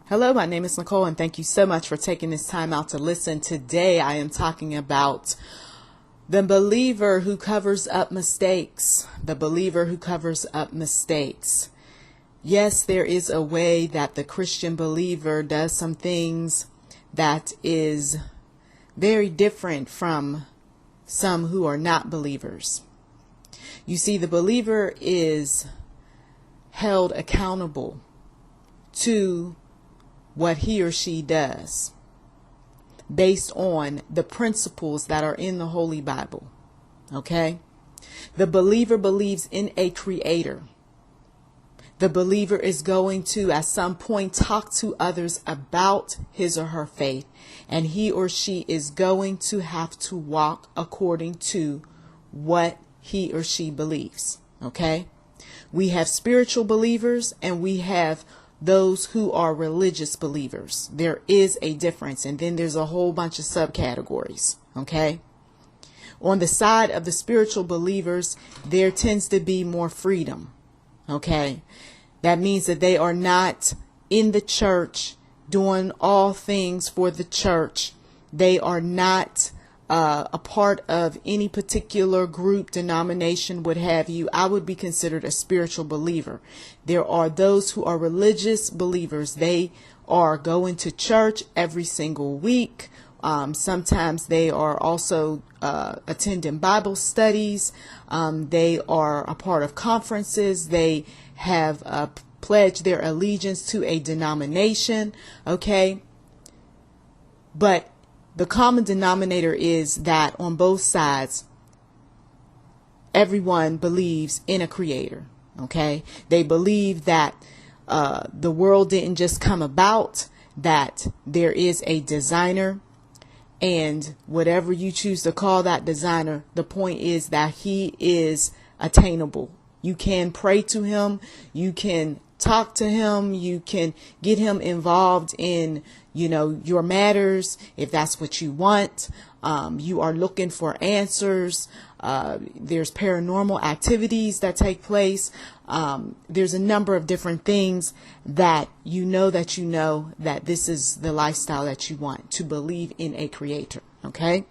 Hello, my name is Nicole, and thank you so much for taking this time out to listen. Today, I am talking about the believer who covers up mistakes. The believer who covers up mistakes. Yes, there is a way that the Christian believer does some things that is very different from some who are not believers. You see, the believer is held accountable to what he or she does based on the principles that are in the Holy Bible. Okay? The believer believes in a creator. The believer is going to, at some point, talk to others about his or her faith, and he or she is going to have to walk according to what he or she believes. Okay? We have spiritual believers and we have those who are religious believers. There is a difference, and then there's a whole bunch of subcategories. Okay? On the side of the spiritual believers, there tends to be more freedom. Okay? That means that they are not in the church doing all things for the church. They are not a part of any particular group, denomination, what have you. I would be considered a spiritual believer. There are those who are religious believers. They are going to church every single week. Sometimes they are also attending Bible studies. They are a part of conferences. They have pledged their allegiance to a denomination. Okay. But the common denominator is that on both sides, everyone believes in a creator. Okay. They believe that the world didn't just come about, that there is a designer, and whatever you choose to call that designer, the point is that he is attainable. You can pray to him. You can talk to him. You can get him involved in, your matters if that's what you want. You are looking for answers. There's paranormal activities that take place. There's a number of different things that you know that this is the lifestyle that you want, to believe in a creator. Okay.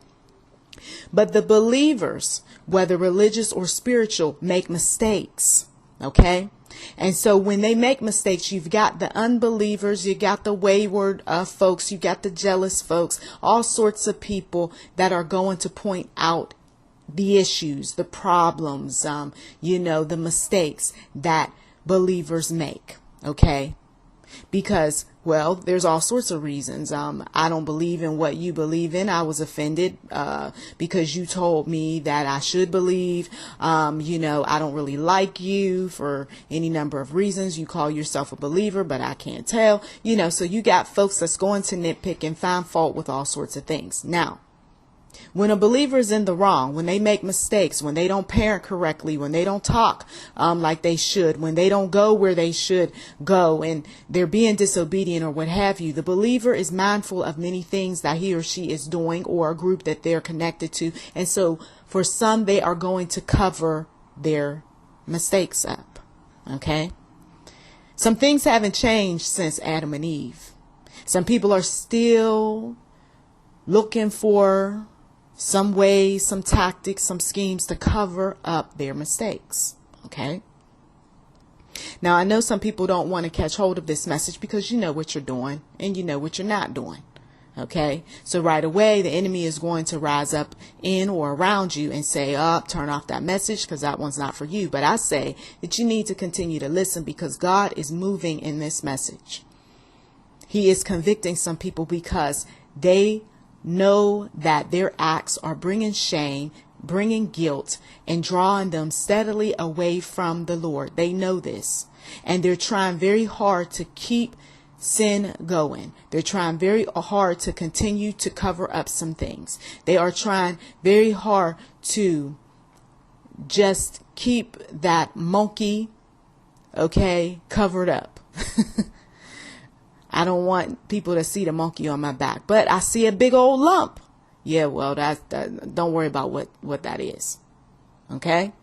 But the believers, whether religious or spiritual, make mistakes. Okay. And so when they make mistakes, you've got the unbelievers, you got the wayward folks, you got the jealous folks, all sorts of people that are going to point out the issues, the problems, the mistakes that believers make. Okay. Because, well, there's all sorts of reasons. I don't believe in what you believe in. I was offended because you told me that I should believe. I don't really like you for any number of reasons. You call yourself a believer, but I can't tell. So you got folks that's going to nitpick and find fault with all sorts of things. Now, when a believer is in the wrong, when they make mistakes, when they don't parent correctly, when they don't talk like they should, when they don't go where they should go, and they're being disobedient or what have you, the believer is mindful of many things that he or she is doing, or a group that they're connected to. And so for some, they are going to cover their mistakes up. Okay. Some things haven't changed since Adam and Eve. Some people are still looking for some ways, some tactics, some schemes to cover up their mistakes. Okay. Now, I know some people don't want to catch hold of this message because you know what you're doing and you know what you're not doing. Okay. So right away, the enemy is going to rise up in or around you and say, turn off that message because that one's not for you. But I say that you need to continue to listen because God is moving in this message. He is convicting some people because they know that their acts are bringing shame, bringing guilt, and drawing them steadily away from the Lord. They know this, and they're trying very hard to keep sin going. They're trying very hard to continue to cover up some things. They are trying very hard to just keep that monkey, covered up. I don't want people to see the monkey on my back, but I see a big old lump. Yeah, well, don't worry about what that is. Okay.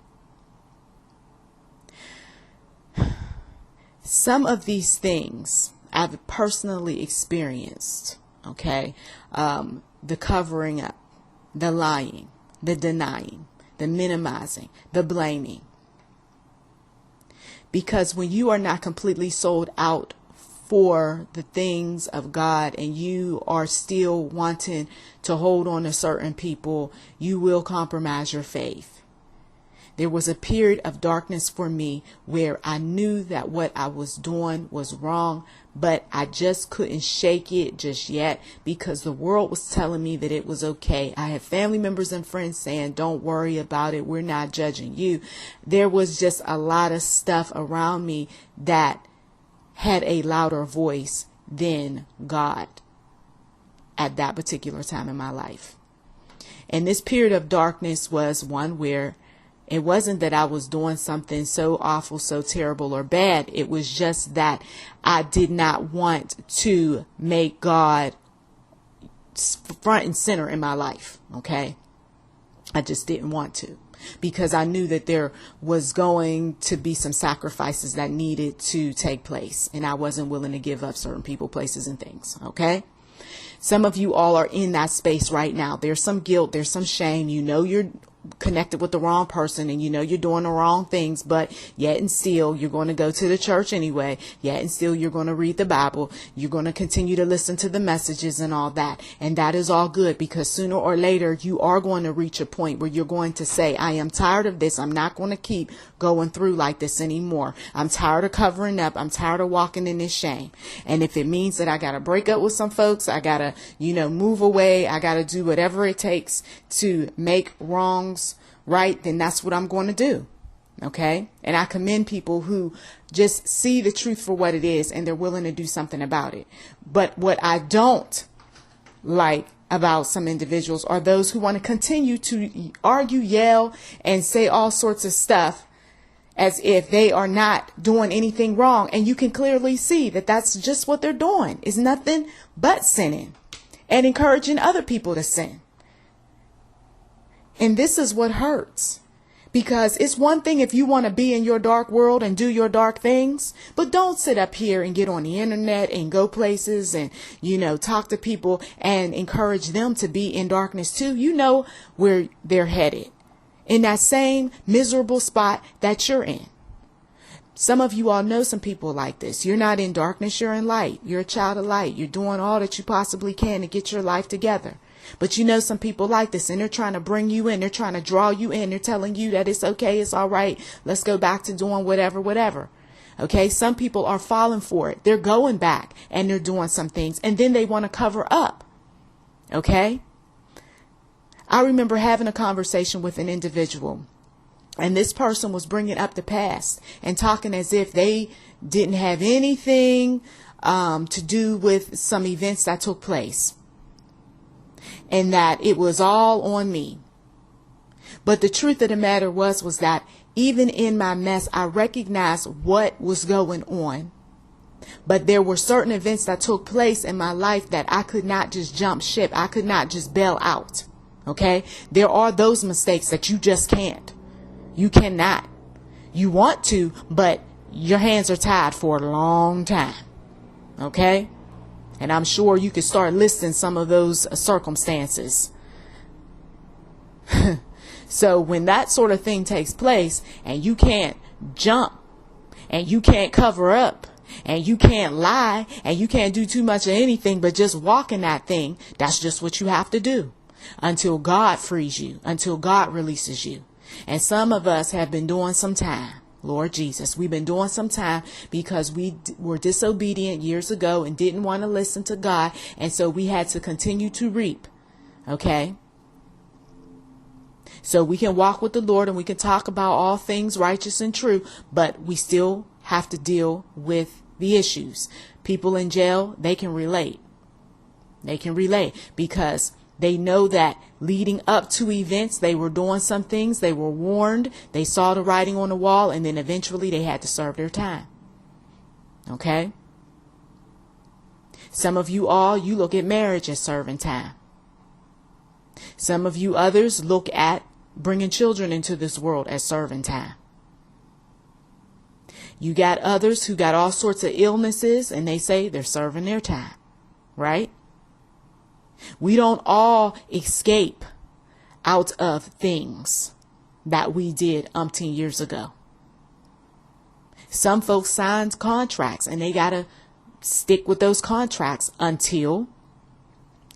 Some of these things I've personally experienced, okay, the covering up, the lying, the denying, the minimizing, the blaming. Because when you are not completely sold out for the things of God and you are still wanting to hold on to certain people, you will compromise your faith. There was a period of darkness for me where I knew that what I was doing was wrong, but I just couldn't shake it just yet because the world was telling me that it was okay. I had family members and friends saying, don't worry about it. We're not judging you. There was just a lot of stuff around me that had a louder voice than God at that particular time in my life. And this period of darkness was one where it wasn't that I was doing something so awful, so terrible or bad. It was just that I did not want to make God front and center in my life. Okay. I just didn't want to, because I knew that there was going to be some sacrifices that needed to take place. And I wasn't willing to give up certain people, places and things. Okay. Some of you all are in that space right now. There's some guilt. There's some shame. You know, you're connected with the wrong person and you know you're doing the wrong things, but yet and still you're going to go to the church anyway. Yet and still you're going to read the Bible. You're going to continue to listen to the messages and all that. And that is all good, because sooner or later you are going to reach a point where you're going to say, I am tired of this. I'm not going to keep going through like this anymore. I'm tired of covering up. I'm tired of walking in this shame. And if it means that I got to break up with some folks, I got to, move away. I got to do whatever it takes to make wrongs right, then that's what I'm going to do. Okay. And I commend people who just see the truth for what it is and they're willing to do something about it. But what I don't like about some individuals are those who want to continue to argue, yell, and say all sorts of stuff as if they are not doing anything wrong. And you can clearly see that that's just what they're doing, is nothing but sinning and encouraging other people to sin. And this is what hurts, because it's one thing if you want to be in your dark world and do your dark things, but don't sit up here and get on the internet and go places and, talk to people and encourage them to be in darkness too. You know where they're headed, in that same miserable spot that you're in. Some of you all know some people like this. You're not in darkness, you're in light. You're a child of light. You're doing all that you possibly can to get your life together. But some people like this, and they're trying to bring you in. They're trying to draw you in. They're telling you that it's okay. It's all right. Let's go back to doing whatever. Okay. Some people are falling for it. They're going back and they're doing some things, and then they want to cover up. Okay. I remember having a conversation with an individual, and this person was bringing up the past and talking as if they didn't have anything to do with some events that took place, and that it was all on me. But the truth of the matter was that even in my mess, I recognized what was going on. But there were certain events that took place in my life that I could not just jump ship. I could not just bail out. Okay. There are those mistakes that you just can't. You cannot. You want to, but your hands are tied for a long time. Okay. And I'm sure you could start listing some of those circumstances. So when that sort of thing takes place and you can't jump and you can't cover up and you can't lie and you can't do too much of anything but just walk in that thing, that's just what you have to do until God frees you, until God releases you. And some of us have been doing some time. Lord Jesus, we've been doing some time because we were disobedient years ago and didn't want to listen to God. And so we had to continue to reap. Okay. So we can walk with the Lord and we can talk about all things righteous and true, but we still have to deal with the issues. People in jail, they can relate. They can relate because they know that leading up to events, they were doing some things. They were warned. They saw the writing on the wall, and then eventually they had to serve their time. Okay. Some of you all, you look at marriage as serving time. Some of you others look at bringing children into this world as serving time. You got others who got all sorts of illnesses and they say they're serving their time, right? We don't all escape out of things that we did umpteen years ago. Some folks signed contracts and they got to stick with those contracts until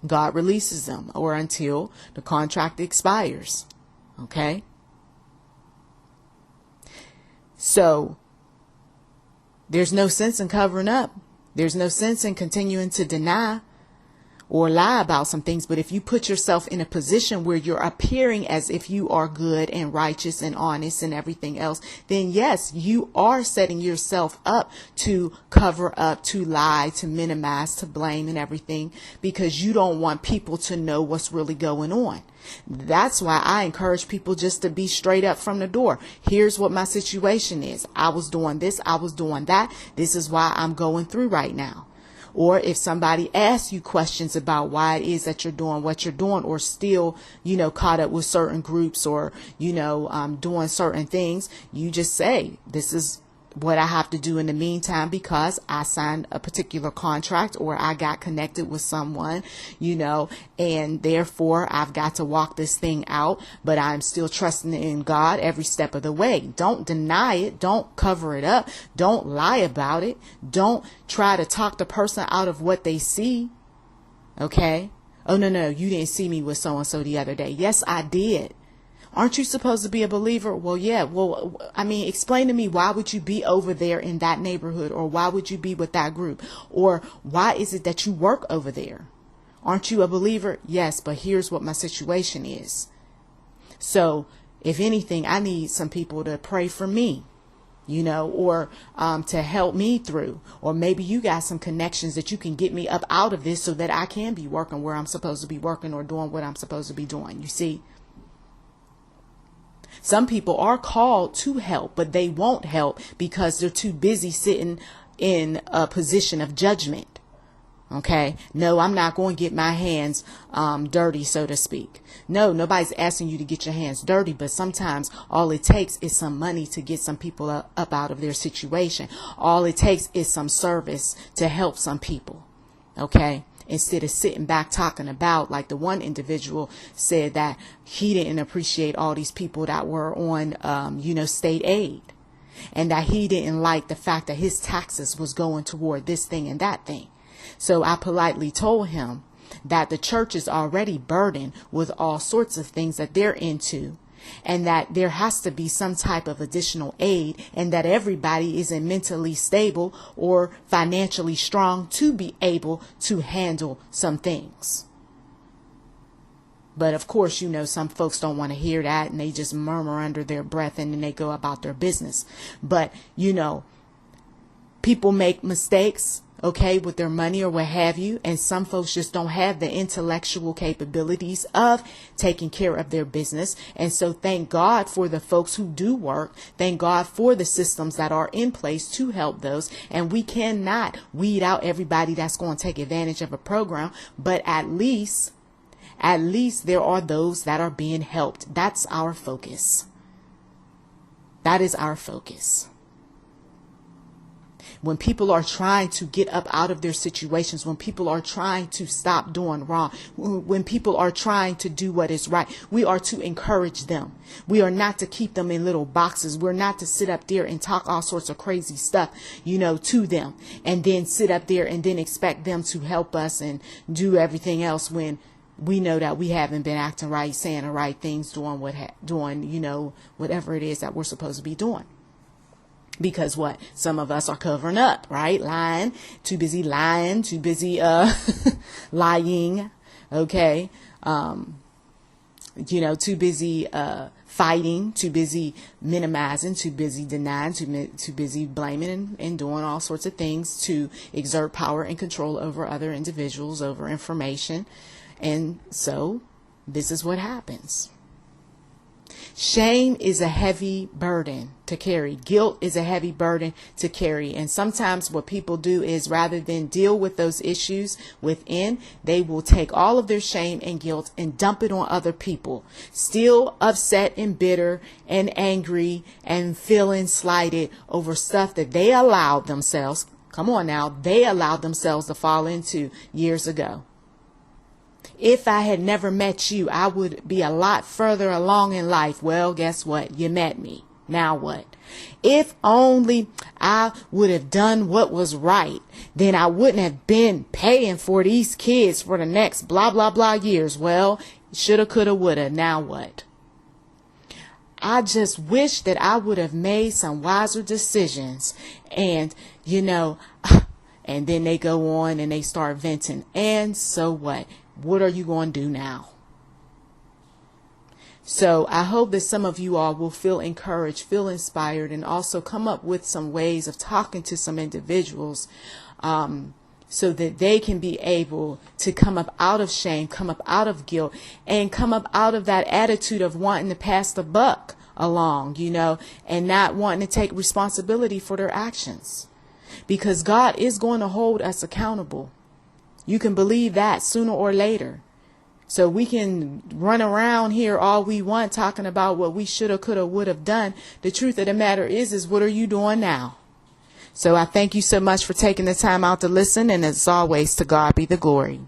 God releases them or until the contract expires. Okay? So there's no sense in covering up. There's no sense in continuing to deny or lie about some things. But if you put yourself in a position where you're appearing as if you are good and righteous and honest and everything else, then yes, you are setting yourself up to cover up, to lie, to minimize, to blame and everything, because you don't want people to know what's really going on. That's why I encourage people just to be straight up from the door. Here's what my situation is. I was doing this. I was doing that. This is why I'm going through right now. Or if somebody asks you questions about why it is that you're doing what you're doing, or still, caught up with certain groups, or, doing certain things, you just say, this is what I have to do in the meantime because I signed a particular contract or I got connected with someone, and therefore I've got to walk this thing out, but I'm still trusting in God every step of the way. Don't deny it. Don't cover it up. Don't lie about it. Don't try to talk the person out of what they see. Okay. Oh, no, you didn't see me with so-and-so the other day. Yes, I did. Aren't you supposed to be a believer? Well, yeah. Well, explain to me, why would you be over there in that neighborhood? Or why would you be with that group? Or why is it that you work over there? Aren't you a believer? Yes, but here's what my situation is. So if anything, I need some people to pray for me, or to help me through. Or maybe you got some connections that you can get me up out of this so that I can be working where I'm supposed to be working or doing what I'm supposed to be doing. You see? Some people are called to help, but they won't help because they're too busy sitting in a position of judgment. Okay. No, I'm not going to get my hands dirty, so to speak. No, nobody's asking you to get your hands dirty, but sometimes all it takes is some money to get some people up out of their situation. All it takes is some service to help some people. Okay. Instead of sitting back talking about, like the one individual said that he didn't appreciate all these people that were on, state aid, and that he didn't like the fact that his taxes was going toward this thing and that thing. So I politely told him that the church is already burdened with all sorts of things that they're into, and that there has to be some type of additional aid, and that everybody isn't mentally stable or financially strong to be able to handle some things. But of course, some folks don't want to hear that, and they just murmur under their breath and then they go about their business. But, people make mistakes, okay, with their money or what have you. And some folks just don't have the intellectual capabilities of taking care of their business. And so thank God for the folks who do work. Thank God for the systems that are in place to help those. And we cannot weed out everybody that's going to take advantage of a program. But at least there are those that are being helped. That's our focus. That is our focus. When people are trying to get up out of their situations, when people are trying to stop doing wrong, when people are trying to do what is right, we are to encourage them. We are not to keep them in little boxes. We're not to sit up there and talk all sorts of crazy stuff, to them, and then sit up there and then expect them to help us and do everything else when we know that we haven't been acting right, saying the right things, doing whatever it is that we're supposed to be doing. Because some of us are covering up, right? Lying, too busy, lying, okay? Too busy fighting, too busy minimizing, too busy denying, too busy blaming and doing all sorts of things to exert power and control over other individuals, over information. And so this is what happens. Shame is a heavy burden to carry. Guilt is a heavy burden to carry. And sometimes what people do is, rather than deal with those issues within, they will take all of their shame and guilt and dump it on other people. Still upset and bitter and angry and feeling slighted over stuff that they allowed themselves, come on now, they allowed themselves to fall into years ago. If I had never met you, I would be a lot further along in life. Well, guess what? You met me. Now what? If only I would have done what was right, then I wouldn't have been paying for these kids for the next blah, blah, blah years. Well, shoulda, coulda, woulda. Now what? I just wish that I would have made some wiser decisions. And, and then they go on and they start venting. And so what? What are you going to do now? So I hope that some of you all will feel encouraged, feel inspired, and also come up with some ways of talking to some individuals so that they can be able to come up out of shame, come up out of guilt, and come up out of that attitude of wanting to pass the buck along, and not wanting to take responsibility for their actions. Because God is going to hold us accountable. You can believe that sooner or later. So we can run around here all we want talking about what we shoulda, coulda, would have done. The truth of the matter is what are you doing now? So I thank you so much for taking the time out to listen. And as always, to God be the glory.